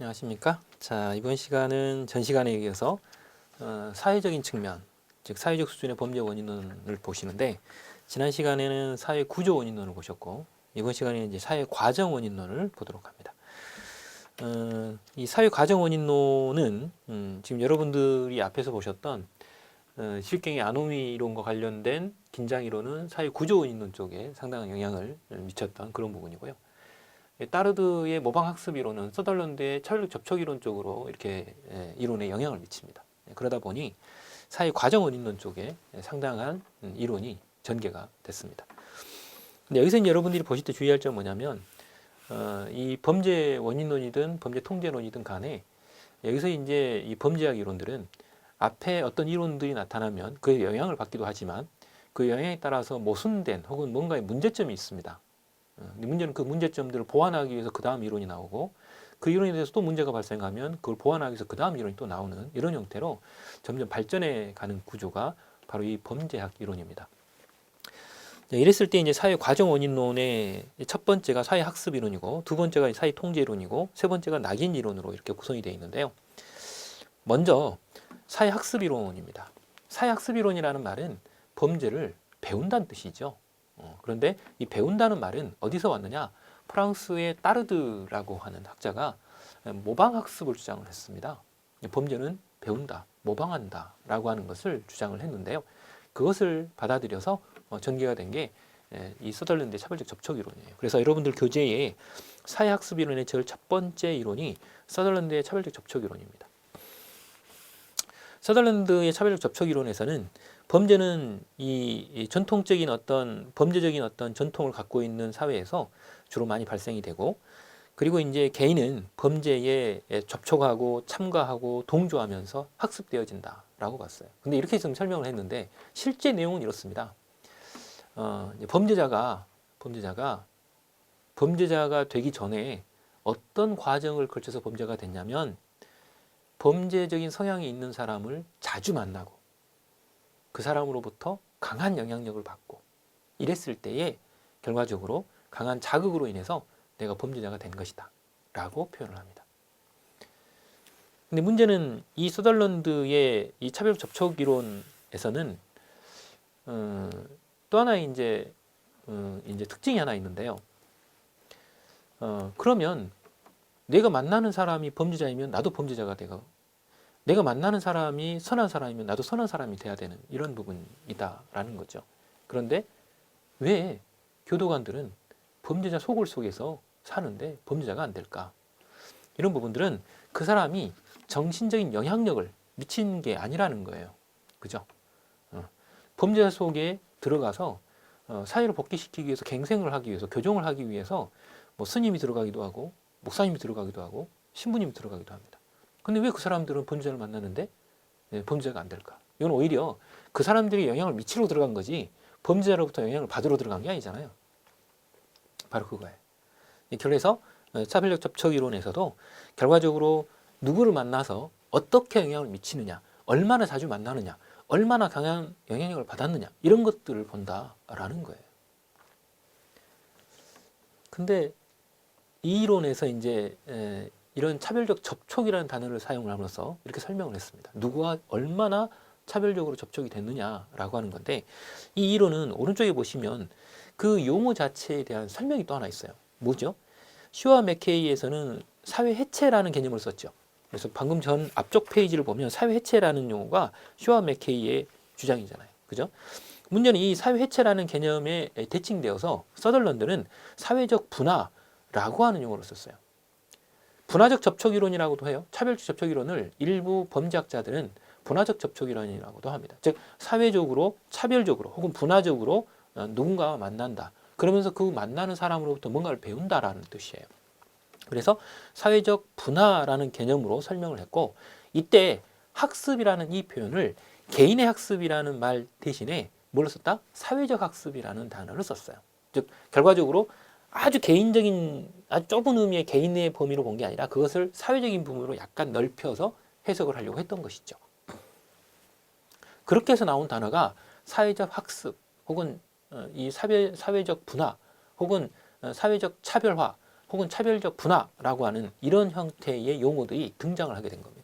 안녕하십니까? 자, 이번 시간은 전 시간에 이어서 사회적인 측면, 즉 사회적 수준의 범죄 원인론을 보시는데, 지난 시간에는 사회 구조 원인론을 보셨고, 이번 시간에는 이제 사회 과정 원인론을 보도록 합니다. 이 사회 과정 원인론은 지금 여러분들이 앞에서 보셨던 실경의 아노미 이론과 관련된 긴장 이론은 사회 구조 원인론 쪽에 상당한 영향을 미쳤던 그런 부분이고요. 따르드의 모방 학습 이론은 서덜런드의 차별적 접촉 이론 쪽으로 이렇게 이론에 영향을 미칩니다. 그러다 보니 사회 과정 원인론 쪽에 상당한 이론이 전개가 됐습니다. 근데 여기서 이제 여러분들이 보실 때 주의할 점은 뭐냐면 이 범죄 원인론이든 범죄 통제론이든 간에 여기서 이제 이 범죄학 이론들은 앞에 어떤 이론들이 나타나면 그의 영향을 받기도 하지만 그 영향에 따라서 모순된 혹은 뭔가의 문제점이 있습니다. 문제는 그 문제점들을 보완하기 위해서 그 다음 이론이 나오고 그 이론에 대해서 또 문제가 발생하면 그걸 보완하기 위해서 그 다음 이론이 또 나오는 이런 형태로 점점 발전해 가는 구조가 바로 이 범죄학 이론입니다. 이랬을 때 이제 사회 과정 원인론의 첫 번째가 사회 학습 이론이고 두 번째가 사회 통제 이론이고 세 번째가 낙인 이론으로 이렇게 구성이 되어 있는데요. 먼저 사회 학습 이론입니다. 사회 학습 이론이라는 말은 범죄를 배운다는 뜻이죠. 그런데 이 배운다는 말은 어디서 왔느냐? 프랑스의 따르드라고 하는 학자가 모방학습을 주장을 했습니다. 범죄는 배운다, 모방한다 라고 하는 것을 주장을 했는데요. 그것을 받아들여서 전개가 된 게 이 서덜랜드의 차별적 접촉 이론이에요. 그래서 여러분들 교재에 사회학습 이론의 제일 첫 번째 이론이 서덜랜드의 차별적 접촉 이론입니다. 서덜랜드의 차별적 접촉 이론에서는 범죄는 이 전통적인 어떤 범죄적인 어떤 전통을 갖고 있는 사회에서 주로 많이 발생이 되고, 그리고 이제 개인은 범죄에 접촉하고 참가하고 동조하면서 학습되어진다라고 봤어요. 근데 이렇게 좀 설명을 했는데 실제 내용은 이렇습니다. 범죄자가 되기 전에 어떤 과정을 거쳐서 범죄가 됐냐면 범죄적인 성향이 있는 사람을 자주 만나고 그 사람으로부터 강한 영향력을 받고 이랬을 때에 결과적으로 강한 자극으로 인해서 내가 범죄자가 된 것이다 라고 표현을 합니다. 근데 문제는 이 서덜런드의 이 차별 접촉 이론에서는 또 하나의 이제 특징이 하나 있는데요. 그러면 내가 만나는 사람이 범죄자이면 나도 범죄자가 되고 내가 만나는 사람이 선한 사람이면 나도 선한 사람이 돼야 되는 이런 부분이다라는 거죠. 그런데 왜 교도관들은 범죄자 소굴 속에서 사는데 범죄자가 안 될까? 이런 부분들은 그 사람이 정신적인 영향력을 미친 게 아니라는 거예요. 그죠? 범죄자 속에 들어가서 사회를 복귀시키기 위해서 갱생을 하기 위해서 교정을 하기 위해서 뭐 스님이 들어가기도 하고 목사님이 들어가기도 하고 신부님이 들어가기도 합니다. 근데 왜 그 사람들은 범죄자를 만나는데 범죄자가 안 될까? 이건 오히려 그 사람들이 영향을 미치러 들어간 거지 범죄자로부터 영향을 받으러 들어간 게 아니잖아요. 바로 그거예요. 그래서 차별적 접촉 이론에서도 결과적으로 누구를 만나서 어떻게 영향을 미치느냐, 얼마나 자주 만나느냐, 얼마나 강한 영향력을 받았느냐 이런 것들을 본다라는 거예요. 근데 이 이론에서 이제 이런 차별적 접촉이라는 단어를 사용을 하면서 이렇게 설명을 했습니다. 누구와 얼마나 차별적으로 접촉이 됐느냐라고 하는 건데 이 이론은 오른쪽에 보시면 그 용어 자체에 대한 설명이 또 하나 있어요. 뭐죠? 슈와 맥케이에서는 사회 해체라는 개념을 썼죠. 그래서 방금 전 앞쪽 페이지를 보면 사회 해체라는 용어가 슈와 맥케이의 주장이잖아요. 그죠? 문제는 이 사회 해체라는 개념에 대칭되어서 서덜런드는 사회적 분화라고 하는 용어를 썼어요. 분화적 접촉 이론이라고도 해요. 차별적 접촉 이론을 일부 범죄학자들은 분화적 접촉 이론이라고도 합니다. 즉 사회적으로 차별적으로 혹은 분화적으로 누군가와 만난다. 그러면서 그 만나는 사람으로부터 뭔가를 배운다라는 뜻이에요. 그래서 사회적 분화라는 개념으로 설명을 했고 이때 학습이라는 이 표현을 개인의 학습이라는 말 대신에 뭘로 썼다? 사회적 학습이라는 단어를 썼어요. 즉 결과적으로 아주 개인적인 아주 좁은 의미의 개인의 범위로 본 게 아니라 그것을 사회적인 범위로 약간 넓혀서 해석을 하려고 했던 것이죠. 그렇게 해서 나온 단어가 사회적 학습 혹은 이 사회적 분화 혹은 사회적 차별화 혹은 차별적 분화라고 하는 이런 형태의 용어들이 등장을 하게 된 겁니다.